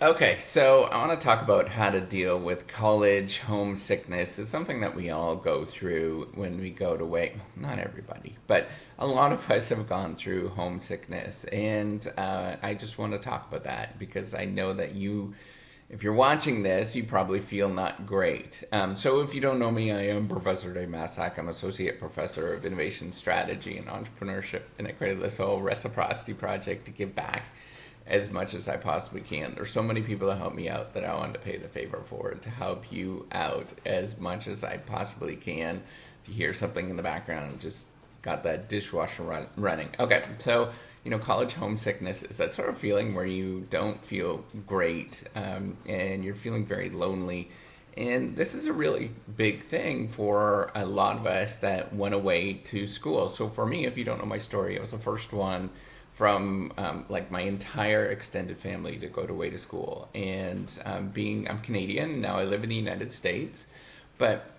Okay, so I want to talk about how to deal with college homesickness. It's something that we all go through when we go to wait. Not everybody, but a lot of us have gone through homesickness, and I just want to talk about that because I know that if you're watching this, you probably feel not great. So if you don't know me, I am Professor Dave Maslach. I'm Associate Professor of Innovation Strategy and Entrepreneurship, and I created this whole reciprocity project to give back as much as I possibly can. There's so many people that help me out that I wanted to pay the favor for to help you out as much as I possibly can. If you hear something in the background, just got that dishwasher running. Okay, so college homesickness is that sort of feeling where you don't feel great and you're feeling very lonely. And this is a really big thing for a lot of us that went away to school. So for me, if you don't know my story, I was the first one from like my entire extended family to go away to school. And I'm Canadian now, I live in the United States, but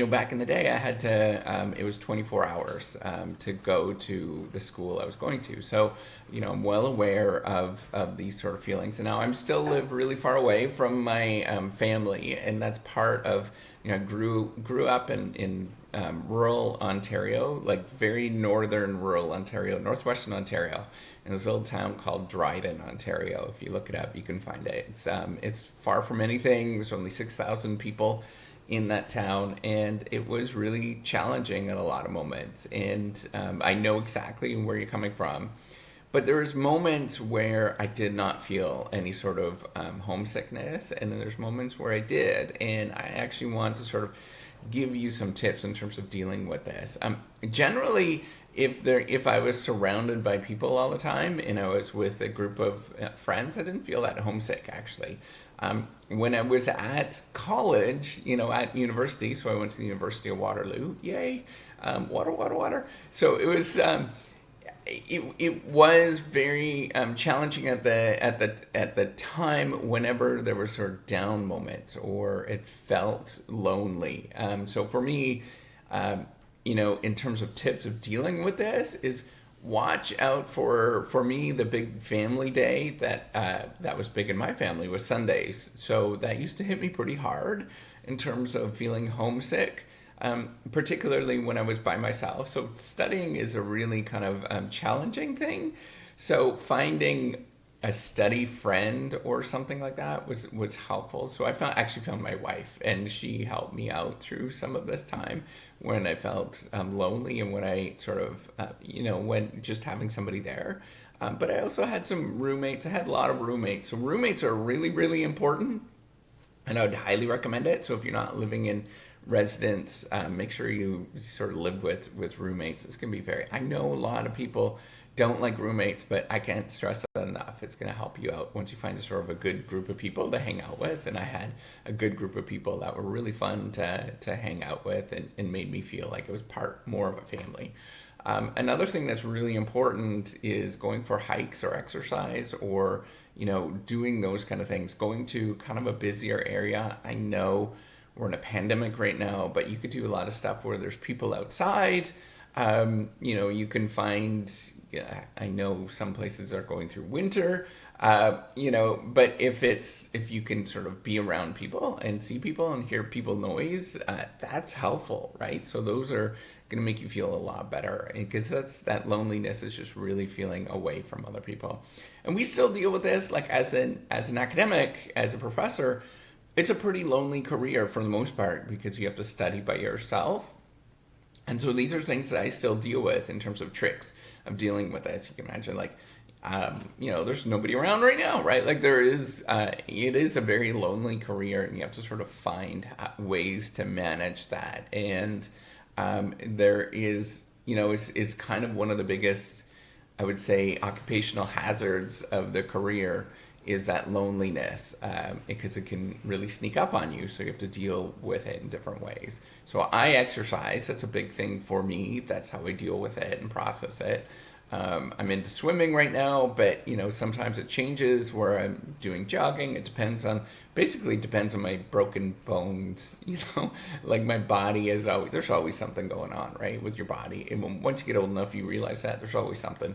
back in the day, I had to, it was 24 hours to go to the school I was going to. So, I'm well aware of these sort of feelings. And now I'm still live really far away from my family. And that's part of, I grew up in rural Ontario, like very northern rural Ontario, northwestern Ontario, in this little town called Dryden, Ontario. If you look it up, you can find it. It's far from anything. There's only 6,000 people in that town, and it was really challenging at a lot of moments. And I know exactly where you're coming from, but there was moments where I did not feel any sort of homesickness, and then there's moments where I did. And I actually want to sort of give you some tips in terms of dealing with this. Generally, if I was surrounded by people all the time and I was with a group of friends, I didn't feel that homesick actually. When I was at college, at university, so I went to the University of Waterloo. Yay, water, water, water. So it was very challenging at the time whenever there were sort of down moments or it felt lonely. So for me, in terms of tips of dealing with this is watch out for me. The big family day that was big in my family was Sundays, so that used to hit me pretty hard in terms of feeling homesick, particularly when I was by myself. So studying is a really kind of challenging thing, so finding a study friend or something like that was helpful. So I actually found my wife, and she helped me out through some of this time when I felt lonely and when I sort of when just having somebody there. But I also had some roommates. I had a lot of roommates. So roommates are really really important, and I would highly recommend it. So if you're not living in residence, make sure you sort of live with roommates. It's going to be I know a lot of people don't like roommates, but I can't stress that enough. It's going to help you out once you find a sort of a good group of people to hang out with. And I had a good group of people that were really fun to hang out with and made me feel like it was more of a family. Another thing that's really important is going for hikes or exercise or, doing those kind of things, going to kind of a busier area. I know we're in a pandemic right now, but you could do a lot of stuff where there's people outside. You can find, I know some places are going through winter, but if you can sort of be around people and see people and hear people noise, that's helpful, right? So those are going to make you feel a lot better because that loneliness is just really feeling away from other people. And we still deal with this, like as an academic, as a professor, it's a pretty lonely career for the most part because you have to study by yourself. And so these are things that I still deal with in terms of tricks of dealing with it. So you can imagine, like, there's nobody around right now, right? Like it is a very lonely career, and you have to sort of find ways to manage that. And there is, it's kind of one of the biggest, I would say, occupational hazards of the career is that loneliness, because it can really sneak up on you. So you have to deal with it in different ways. So I exercise. That's a big thing for me. That's how I deal with it and process it. I'm into swimming right now, but sometimes it changes where I'm doing jogging. Basically depends on my broken bones. Like my body there's always something going on, right, with your body. And once you get old enough, you realize that there's always something.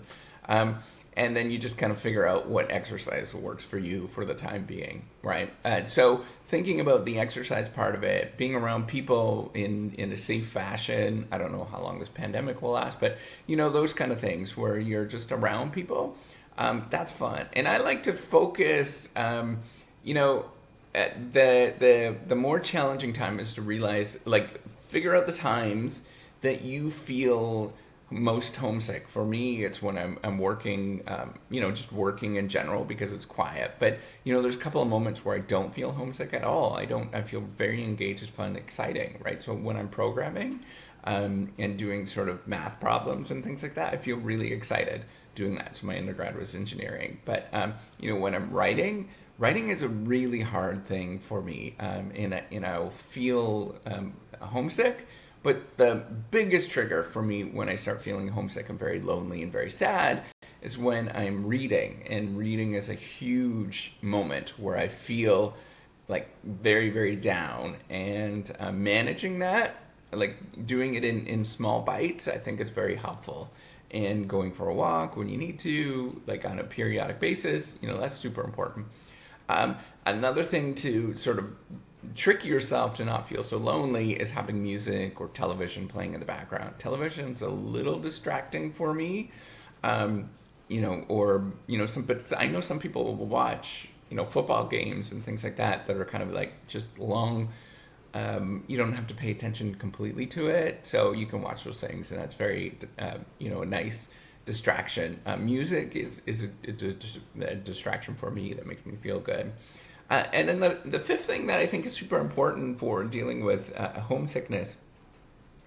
and then you just kind of figure out what exercise works for you for the time being, right? So thinking about the exercise part of it, being around people in a safe fashion. I don't know how long this pandemic will last, but those kind of things where you're just around people, that's fun. And I like to focus, the more challenging time is to realize, like, figure out the times that you feel most homesick. For me, it's when I'm working, just working in general because it's quiet. But there's a couple of moments where I don't feel homesick at all. I feel very engaged, it's fun, exciting, right? So when I'm programming, and doing sort of math problems and things like that, I feel really excited doing that. So my undergrad was engineering, but when I'm writing is a really hard thing for me, and I'll feel homesick. But the biggest trigger for me when I start feeling homesick and very lonely and very sad is when I'm reading. And reading is a huge moment where I feel like very, very down. And managing that, like doing it in small bites, I think is very helpful. And going for a walk when you need to, like on a periodic basis, that's super important. Another thing to sort of trick yourself to not feel so lonely is having music or television playing in the background. Television's a little distracting for me, but I know some people will watch, football games and things like that are kind of like just long. You don't have to pay attention completely to it, so you can watch those things, and that's very, a nice distraction. Music is a distraction for me that makes me feel good. And then the fifth thing that I think is super important for dealing with homesickness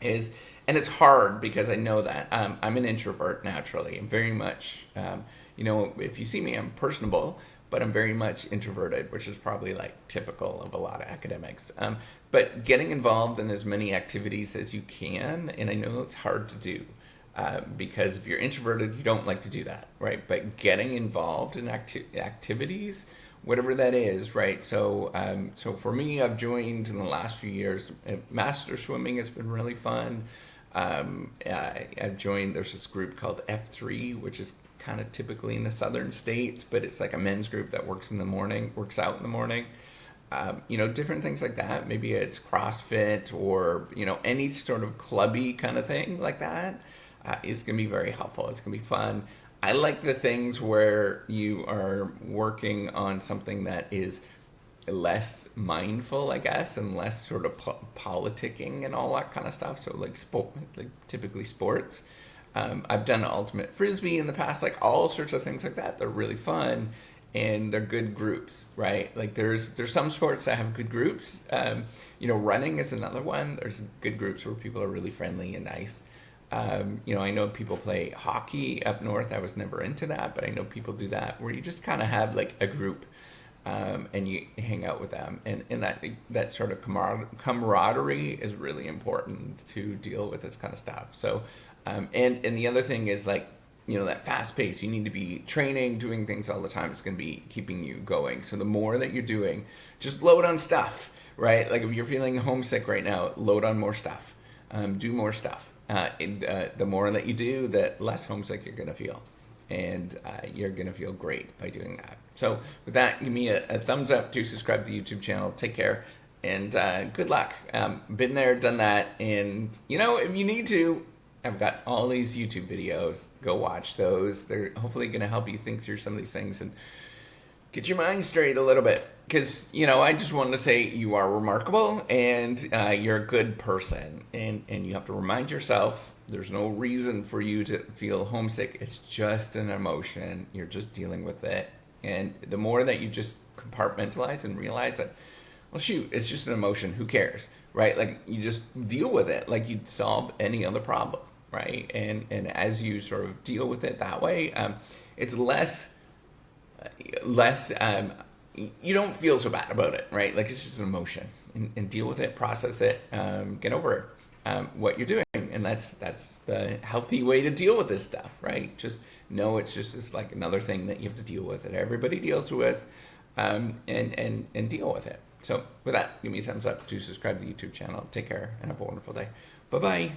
is, and it's hard because I know that I'm an introvert naturally. I'm very much, if you see me, I'm personable, but I'm very much introverted, which is probably like typical of a lot of academics. But getting involved in as many activities as you can, and I know it's hard to do. Because if you're introverted, you don't like to do that, right? But getting involved in activities, whatever that is, right? So, so for me, I've joined in the last few years. Master swimming has been really fun. I've joined. There's this group called F3, which is kind of typically in the southern states, but it's like a men's group that works out in the morning. Different things like that. Maybe it's CrossFit or any sort of clubby kind of thing like that. Is going to be very helpful. It's going to be fun. I like the things where you are working on something that is less mindful, I guess, and less sort of politicking and all that kind of stuff. So like typically sports. I've done ultimate frisbee in the past, like all sorts of things like that. They're really fun and they're good groups, right? Like there's some sports that have good groups. Running is another one. There's good groups where people are really friendly and nice. I know people play hockey up north. I was never into that, but I know people do that where you just kind of have like a group, and you hang out with them, and that sort of camaraderie is really important to deal with this kind of stuff. So, and the other thing is like, that fast pace. You need to be training, doing things all the time. It's going to be keeping you going. So the more that you're doing, just load on stuff, right? Like if you're feeling homesick right now, load on more stuff, do more stuff. The more that you do, the less homesick you're going to feel. And you're going to feel great by doing that. So with that, give me a thumbs up to subscribe to the YouTube channel. Take care. And good luck. Been there, done that. And, if you need to, I've got all these YouTube videos. Go watch those. They're hopefully going to help you think through some of these things and get your mind straight a little bit. Because, I just wanted to say you are remarkable and you're a good person. And you have to remind yourself there's no reason for you to feel homesick. It's just an emotion. You're just dealing with it. And the more that you just compartmentalize and realize that, well, shoot, it's just an emotion. Who cares, right? Like you just deal with it like you'd solve any other problem, right? And as you sort of deal with it that way, it's less. You don't feel so bad about it, right? Like it's just an emotion, and deal with it, process it, get over what you're doing, and that's the healthy way to deal with this stuff, right? Just know it's just this like another thing that you have to deal with that everybody deals with, and deal with it. So with that, give me a thumbs up to subscribe to the YouTube channel. Take care and have a wonderful day. Bye bye.